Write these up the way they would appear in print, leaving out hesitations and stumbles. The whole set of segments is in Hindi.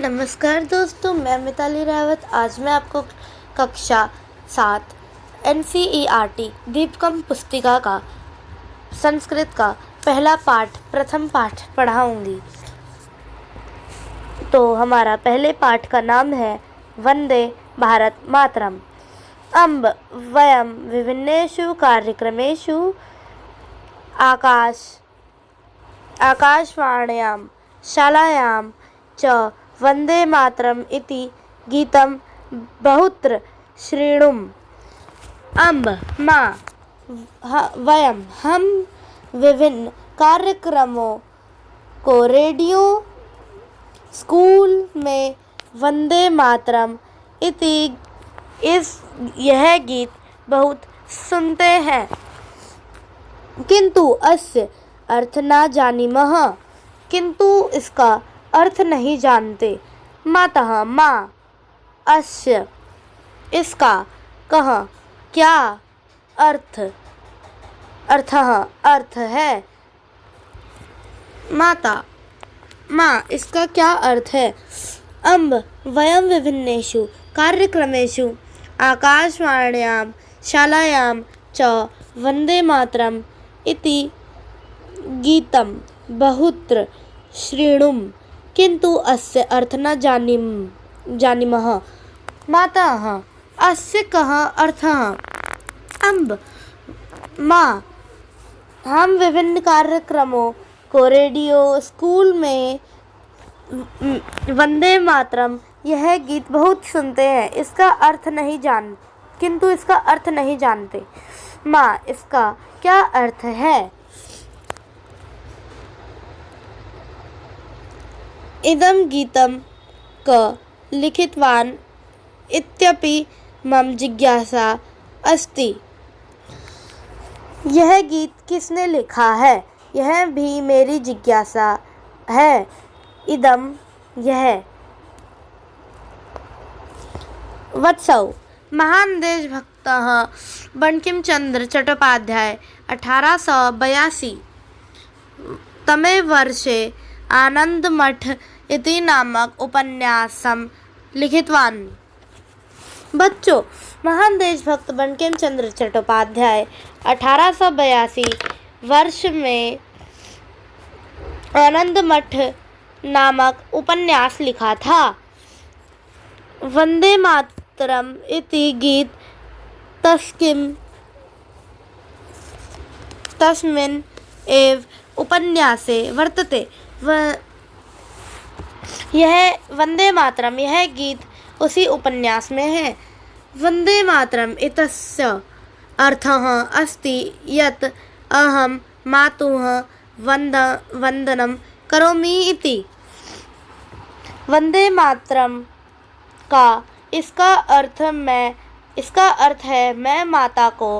नमस्कार दोस्तों, मैं मिताली रावत। आज मैं आपको कक्षा 7 NCERT दीपकम पुस्तिका का संस्कृत का प्रथम पाठ पढ़ाऊंगी। तो हमारा पहले पाठ का नाम है वंदे भारत मातरम। अम्ब वयम विभिन्नेषु कार्यक्रमेषु आकाशवाण्यां शालायां च वंदे मातरम इति गीतं बहुत्र श्रेणुम्। अम्ब वयम हम विभिन्न कार्यक्रमों को रेडियो स्कूल में वंदे मातरम इति यह गीत बहुत सुनते हैं, किंतु अस्य अर्थ न जानीमः, किंतु इसका अर्थ नहीं जानते। मातः अस्य इसका कह क्या अर्थ है। माता इसका क्या अर्थ है। अम्ब वयम विभिन्नेषु कार्यक्रमेषु आकाशवाण्यां शालायां च वंदे मातरम इति गीतं बहुत्र श्रेणुम्, किंतु अस्य अर्थ न जानीमः। मातः अस्य कः अर्थः। अम्ब हम विभिन्न कार्यक्रमों को रेडियो स्कूल में वंदे मातरम यह गीत बहुत सुनते हैं, किंतु इसका अर्थ नहीं जानते। इसका क्या अर्थ है। इदं गीतं क लिखितवान् इत्यपि मम जिज्ञासा अस्ति। यह गीत किसने लिखा है, यह भी मेरी जिज्ञासा है। इदं यह वत्सौ महान देशभक्तः बंकिम चंद्र चट्टोपाध्याय 1882 तमे वर्षे आनंदमठ इति नामक उपन्यासं लिखितवान्। बच्चों, महान देशभक्त बंकिम चंद्र चट्टोपाध्याय 1882 वर्ष में आनंदमठ नामक उपन्यास लिखा था। वंदे मातरम इति गीत तस्मिन् एव उपन्यासे वर्तते। यह वंदे मातरम यह गीत उसी उपन्यास में है। वंदे मातरम इत्यस्य अर्थः अस्ति यत् अहं मातुः वंदनं करोमि इति। वंदे मातरम का इसका अर्थ है मैं माता को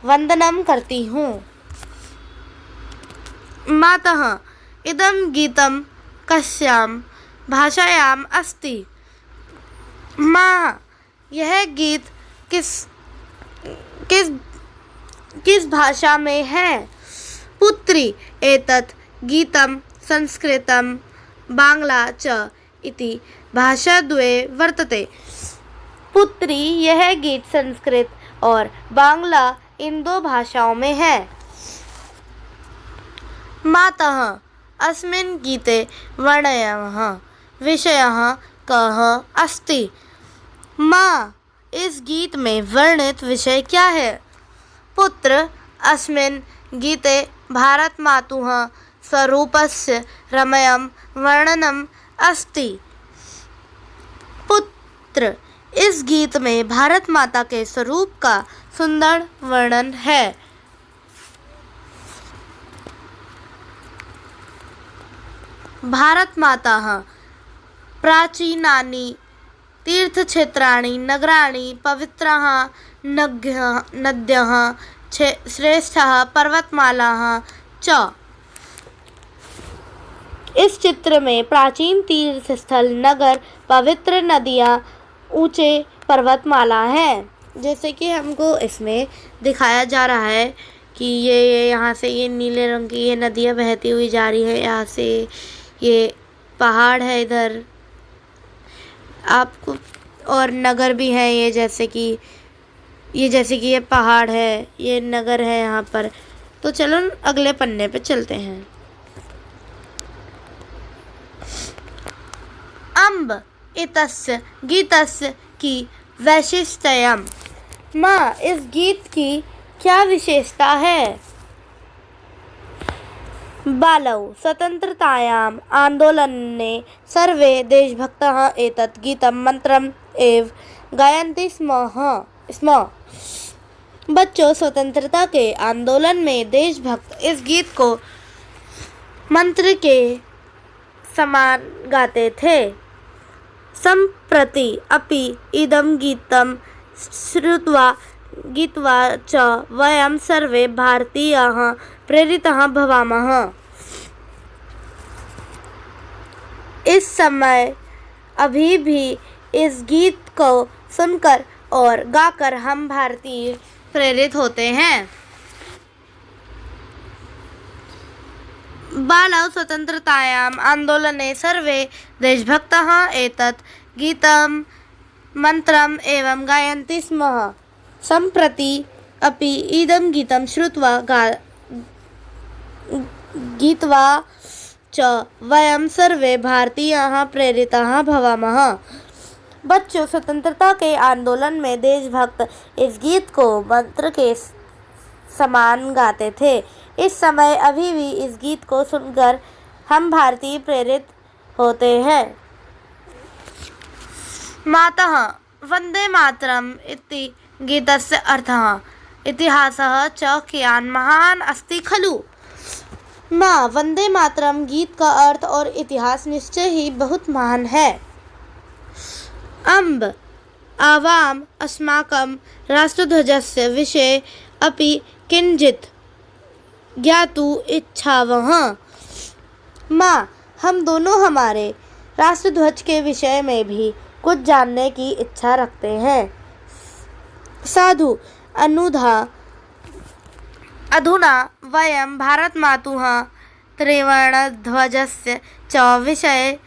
वंदनम करती हूँ। मातः इदं गीतं कस्यां भाषायाम् अस्ति। यह गीत किस भाषा में है। पुत्री एतत् गीतं संस्कृतं बांग्ला च इति भाषाद्वये वर्तते। पुत्री यह गीत संस्कृत और बांग्ला इन दो भाषाओं में है। मातः अस्मिन् गीते वर्णयः विषयः कः अस्ति। इस गीत में वर्णित विषय क्या है। पुत्र अस्मिन् गीते भारत मातुः स्वरूपस्य रम्यं वर्णनम् अस्ति। पुत्र इस गीत में भारत माता के स्वरूप का सुंदर वर्णन है। भारत माताः प्राचीनानि तीर्थक्षेत्राणि नगराणि पवित्राः नद्यः श्रेष्ठाः पर्वतमालाः च। इस चित्र में प्राचीन तीर्थ स्थल, नगर, पवित्र नदियाँ, ऊंचे पर्वतमाला हैं। जैसे कि हमको इसमें दिखाया जा रहा है कि ये यहाँ से ये नीले रंग की ये नदियाँ बहती हुई जा रही है। यहाँ से ये पहाड़ है इधर आपको और नगर भी हैं ये, जैसे कि ये पहाड़ है, ये नगर है यहाँ पर। तो चलो अगले पन्ने पे चलते हैं। अम्ब इतस्य गीतस्य की वैशिष्ट्यम्। माँ, इस गीत की क्या विशेषता है? बालौ स्वतंत्रतायाम् आंदोलने सर्वे देशभक्तः एतत् गीतं मन्त्रम् एव गायन्ति स्म। बच्चों, स्वतंत्रता के आंदोलन में देशभक्त इस गीत को मंत्र के समान गाते थे। सम्प्रति अपि इदं गीतं श्रुत्वा गीत्वा च वयं सर्वे भारतीयाः प्रेरिताः भवामः। इस समय अभी भी इस गीत को सुनकर और गाकर हम भारतीय प्रेरित होते हैं। बालौ स्वतंत्रतायाम् आंदोलने सर्वे देशभक्तः एतत् गीतं मन्त्रम् एवं गायन्ति स्म। सम्प्रति अपि इदं गीतं श्रुत्वा गीत्वा च वयं सर्वे भारतीयाः प्रेरिताः भवामः। बच्चों, स्वतंत्रता के आंदोलन में देशभक्त इस गीत को मंत्र के समान गाते थे। इस समय अभी भी इस गीत को सुनकर हम भारतीय प्रेरित होते हैं। मातः वंदे मातरम् इति गीतस्य अर्थः इतिहासः च कियान् महान् अस्ति खलु। माँ, वंदे मातरम गीत का अर्थ और इतिहास निश्चय ही बहुत महान है। अम्ब आवाम अस्माकं राष्ट्रध्वजस्य विषये अपि किंचित् ज्ञातुम् इच्छावः। माँ, हम दोनों हमारे राष्ट्रध्वज के विषय में भी कुछ जानने की इच्छा रखते हैं। साधु अधुना वयं भारतमातुः त्रिवर्णध्वजस्य च विषये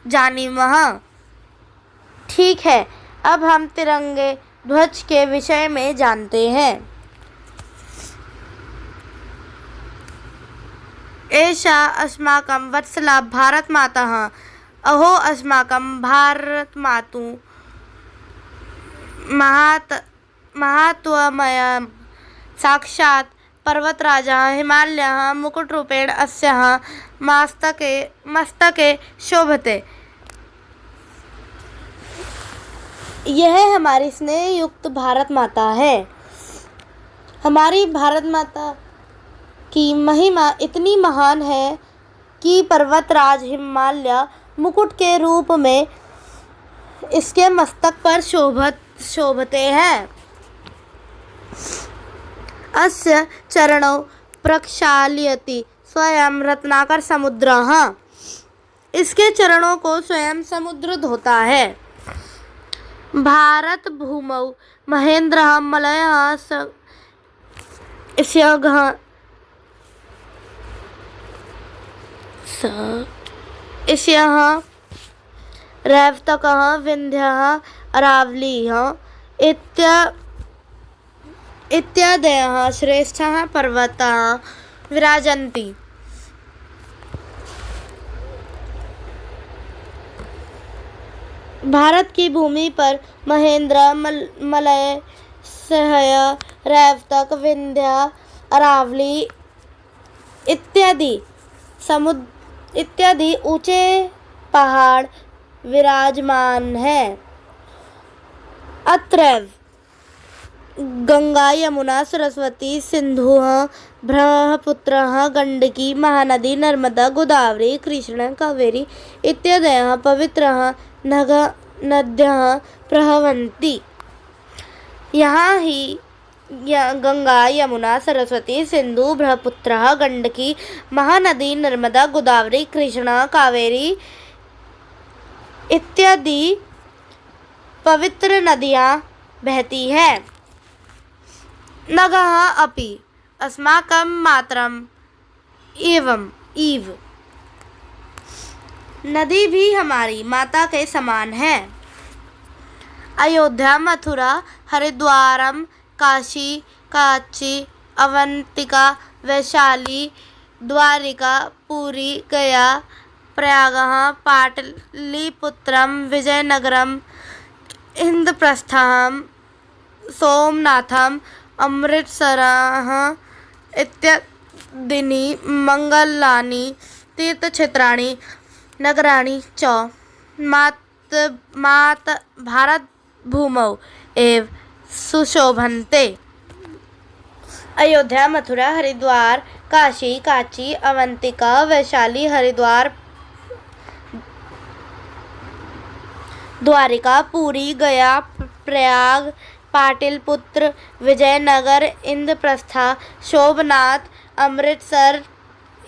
जानीमः। ठीक है, अब हम तिरंगे ध्वज के विषय में जानते हैं। एषा अस्माकं वत्सला भारतमाता। अहो अस्माकं भारतमातुः महात्वमयं साक्षात् पर्वतराजः हिमालयः मुकुटरूपेण अस्याः मस्तके शोभते। यह हमारी स्नेह युक्त भारत माता है। हमारी भारत माता की महिमा इतनी महान है कि पर्वतराज हिमालय मुकुट के रूप में इसके मस्तक पर शोभते हैं। अस्य चरणौ प्रक्षाल्यति स्वयं रत्नाकर समुद्रः। इसके चरणों को स्वयं समुद्र धोता है। भारत भूमौ महेंद्रः मलयः इष्यः रैवतकः विन्ध्यः अरावलीः इत्यादयः श्रेष्ठाः पर्वताः विराजन्ति। भारत की भूमि पर महेंद्र, मलय, सह्य, रैवतक, विंध्य, अरावली इत्यादि ऊंचे पहाड़ विराजमान हैं। अत्रैव गंगा, यमुना, सरस्वती, सिंधुः, ब्रह्मपुत्रः, गंडकी, महानदी, नर्मदा, गोदावरी, कृष्णा, कावेरी इत्यादयः पवित्रः नद्यः प्रवहन्ति। यहाँ ही गंगा, यमुना, सरस्वती, सिंधु, ब्रह्मपुत्र, गंडकी, महानदी, नर्मदा, गोदावरी, कृष्णा, कावेरी इत्यादि पवित्र नदियाँ बहती हैं। नगः अपि अस्माकं मातरम् इव। नदी भी हमारी माता के समान है। अयोध्या, मथुरा, हरिद्वारम, काशी, कांची, अवंतिका, वैशाली, द्वारिका, पुरी, गया, प्रयागः, पाटलिपुत्रम, विजयनगरम, इंद्रप्रस्थम, सोमनाथम, अमृतसरः इत्यादीनि मंगलानि तीर्थक्षेत्राणि नगराणि च भारतभूमौ एव सुशोभन्ते। अयोध्या, मथुरा, हरिद्वार, काशी, कांची, अवंतिका, वैशाली, हरिद्वार, द्वारिका, पुरी, गया, प्रयाग, पाटलिपुत्र, विजयनगर, इंद्रप्रस्थ, सोमनाथ, अमृतसर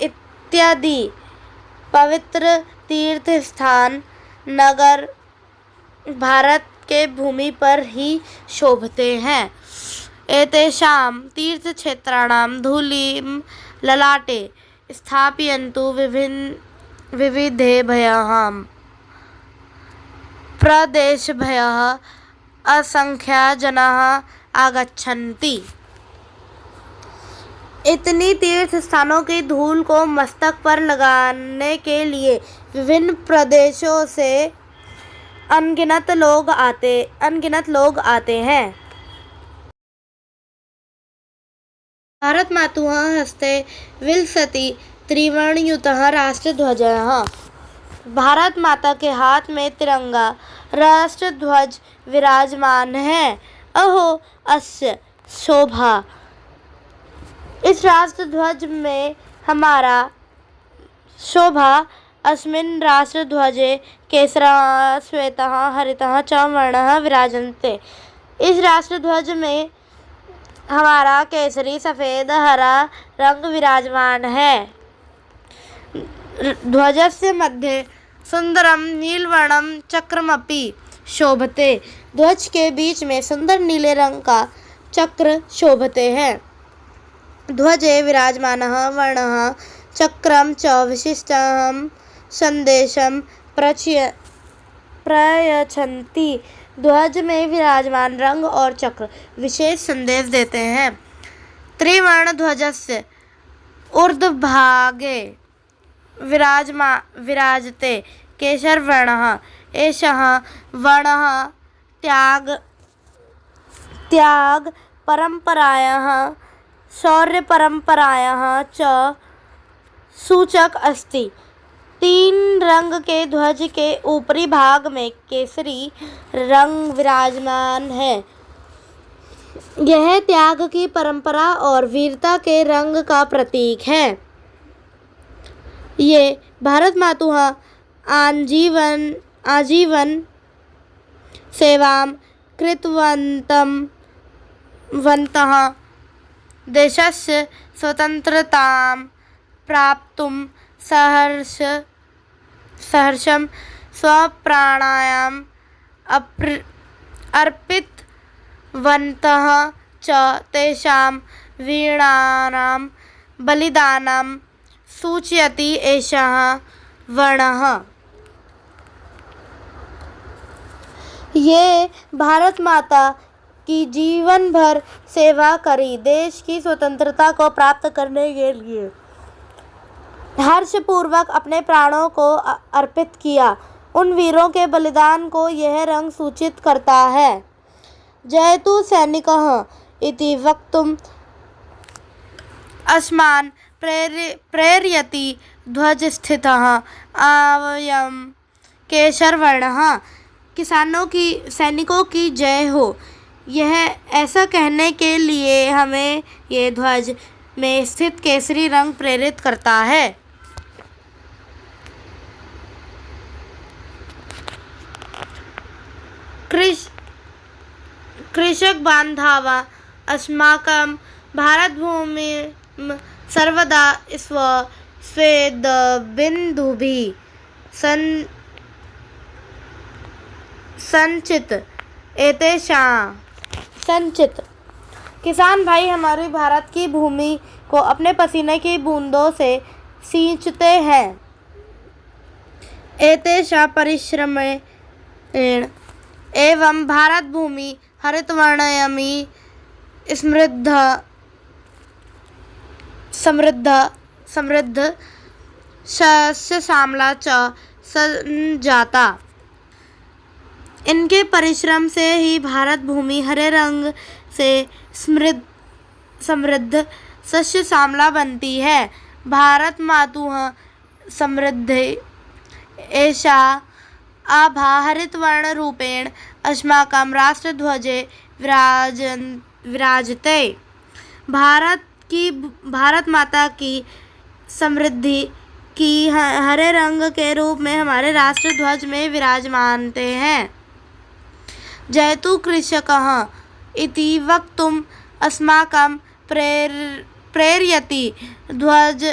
इत्यादि पवित्र तीर्थ स्थान नगर भारत के भूमि पर ही शोभते हैं। एतेषां तीर्थक्षेत्राणां धूलिं ललाटे स्थापयन्तु विविधेभ्यः प्रदेशेभ्यः असंख्याः जनाः आगच्छन्ति। इतनी तीर्थ स्थानों की धूल को मस्तक पर लगाने के लिए विभिन्न प्रदेशों से अनगिनत लोग आते हैं। भारत मातुः हस्ते विलसति त्रिवर्णयुतः राष्ट्रध्वजः। भारत माता के हाथ में तिरंगा राष्ट्रध्वज विराजमान है। अहो अस्य शोभा। इस राष्ट्रध्वज में हमारा शोभा। अस्मिन् राष्ट्रध्वजे केसरः, श्वेतः, हरितः च वर्णाः विराजन्ते। इस राष्ट्रध्वज में हमारा केसरी, सफेद, हरा रंग विराजमान है। ध्वजस्य मध्ये सुंदरम नीलवर्णम चक्रमपि शोभते। ध्वज के बीच में सुंदर नीले रंग का चक्र शोभते हैं। ध्वजे विराजमानः वर्णः चक्रं च विशिष्टं संदेशं प्रयच्छन्ति। ध्वज में विराजमान रंग और चक्र विशेष संदेश देते हैं। त्रिवर्ण ध्वजस्य ऊर्ध्वभागे विराजते केशरवर्णः। एषः वर्णः त्याग परंपरायाः शौर्यपरंपरायाः च सूचक अस्ति। तीन रंग के ध्वज के ऊपरी भाग में केसरी रंग विराजमान है। यह त्याग की परंपरा और वीरता के रंग का प्रतीक है। ये भारत मातुः आजीवन सेवां कृतवन्तः देशस्य स्वतन्त्रतां प्राप्तुं सहर्षं स्वप्राणान् अर्पितवन्तः च। तेषां वीराणां बलिदानं सूचयति एषः वर्णः। ये भारत माता की जीवन भर सेवा करी, देश की स्वतंत्रता को प्राप्त करने के लिए हर्षपूर्वक अपने प्राणों को अर्पित किया। उन वीरों के बलिदान को यह रंग सूचित करता है। जयतु सैनिकः इति वक्तुम् अस्मान् प्रेरयति ध्वजस्थितः अयं केशरवर्णः। सैनिकों की जय हो, यह ऐसा कहने के लिए हमें ये ध्वज में स्थित केसरी रंग प्रेरित करता है। कृषक बान्धवाः अस्माकं भारतभूमिं सर्वदा स्वेदबिन्दुभिः संचित। किसान भाई हमारी भारत की भूमि को अपने पसीने की बूंदों से सींचते हैं। एतेषां परिश्रमेण एवं भारत भूमि हरितवर्णयमी समृद्ध सस्य श्यामला च संजाता। इनके परिश्रम से ही भारत भूमि हरे रंग से समृद्ध सस्य श्यामला बनती है। भारत मातुः समृद्धि एषा आभा हरितवर्ण रूपेण अस्माकं राष्ट्रध्वजे विराजते। भारत माता की समृद्धि की हरे रंग के रूप में हमारे राष्ट्रध्वज में विराजमानते हैं। जयतु कृषकः इति वक्तुम् अस्माकं प्रेरयति ध्वज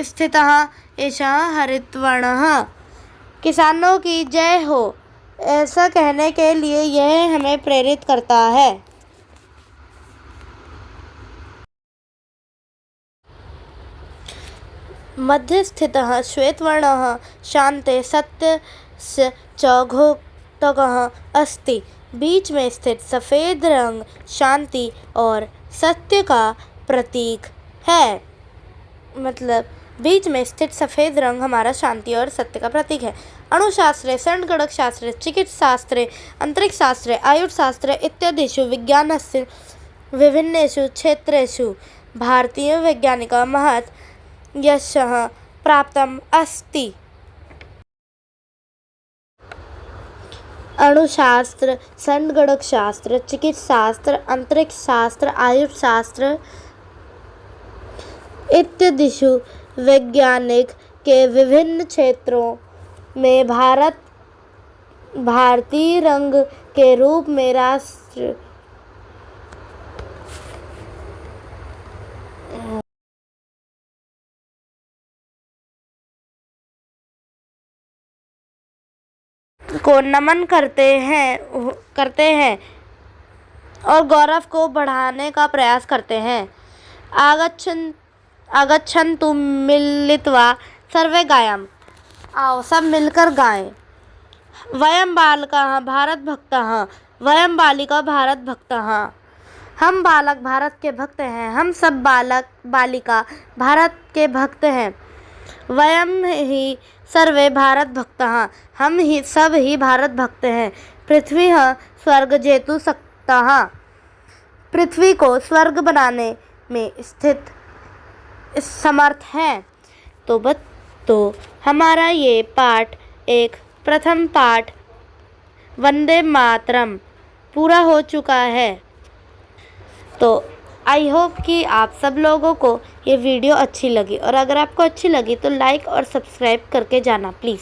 स्थितः एषः हरितवर्णः। किसानों की जय हो ऐसा कहने के लिए यह हमें प्रेरित करता है। मध्य स्थितः श्वेतवर्णः शान्ते सत्यस्य च घोषकः अस्ति। बीच में स्थित सफ़ेद रंग शांति और सत्य का प्रतीक है। मतलब बीच में स्थित सफ़ेद रंग हमारा शांति और सत्य का प्रतीक है। अणुशास्त्रे, सैन्यगणक शास्त्रे, चिकित्साशास्त्रे, अंतरिक्ष शास्त्रे, आयुर्वेद शास्त्रे इत्यादिषु विज्ञानस्य विभिन्नेषु क्षेत्रेषु भारतीय वैज्ञानिक महत् यशः प्राप्तम् अस्ति। अणुशास्त्र, सैन्यगणक शास्त्र, चिकित्साशास्त्र, अंतरिक्ष शास्त्र, आयुर्वेद शास्त्र इत्यादिषु वैज्ञानिक के विभिन्न क्षेत्रों में भारतीय रंग के रूप में राष्ट्र को नमन करते हैं और गौरव को बढ़ाने का प्रयास करते हैं। आगच्छन्तु मिलित्वा सर्वे गायाम। आओ सब मिलकर गाएं। वयं बालकाः भारत भक्ताः, वयं बालिका भारत भक्ताः। हम बालक भारत के भक्त हैं, हम सब बालक बालिका भारत के भक्त हैं। वयं ही सर्वे भारत भक्ताः, हम ही सब ही भारत भक्त हैं। पृथ्वी स्वर्ग जेतु सक्ताः, पृथ्वी को स्वर्ग बनाने में स्थित समर्थ हैं। तो हमारा ये पाठ एक प्रथम पाठ वंदे मातरम पूरा हो चुका है। तो आई होप कि आप सब लोगों को ये वीडियो अच्छी लगी, और अगर आपको अच्छी लगी तो लाइक और सब्सक्राइब करके जाना प्लीज़।